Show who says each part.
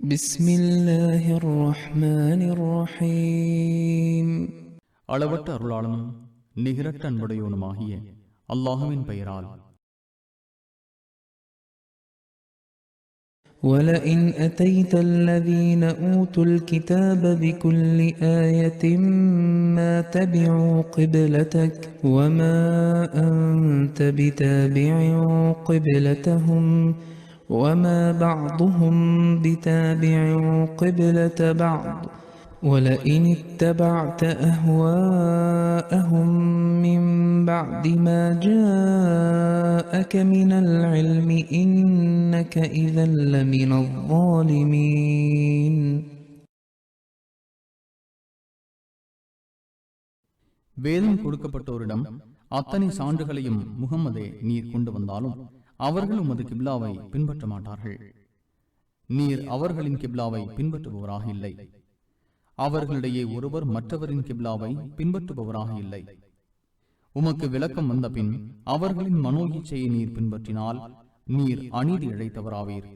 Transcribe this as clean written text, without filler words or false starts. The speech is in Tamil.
Speaker 1: بسم الله الرحمن الرحيم.
Speaker 2: அளவற்ற அருளாளனும் நிகரற்ற அன்புடையவனுமாகிய அல்லாஹுவின் பெயரால்.
Speaker 1: ولئن أتيت الذين أوتوا الكتاب بكل آية ما تبعوا قبلتك وما أنت بتابع قبلتهم وما بعضهم بتابع قبلة بعض ولئن اتبعت أهواءهم من بعد ما جاءك من العلم إنك إذا لمن الظالمين.
Speaker 2: வேதம் கொடுக்கப்பட்டோரிடம் அத்தனை சான்றுகளையும் முகம்மதே நீர் கொண்டு வந்தாலும் அவர்கள் உமது கிப்லாவை பின்பற்ற மாட்டார்கள். நீர் அவர்களின் கிப்லாவை பின்பற்றுபவராக இல்லை. அவர்களிடையே ஒருவர் மற்றவரின் கிப்லாவை பின்பற்றுபவராக இல்லை. உமக்கு விளக்கம் வந்த பின் அவர்களின் மனோ இச்சையை நீர் பின்பற்றினால் நீர் அநீதி இழைத்தவராவீர்.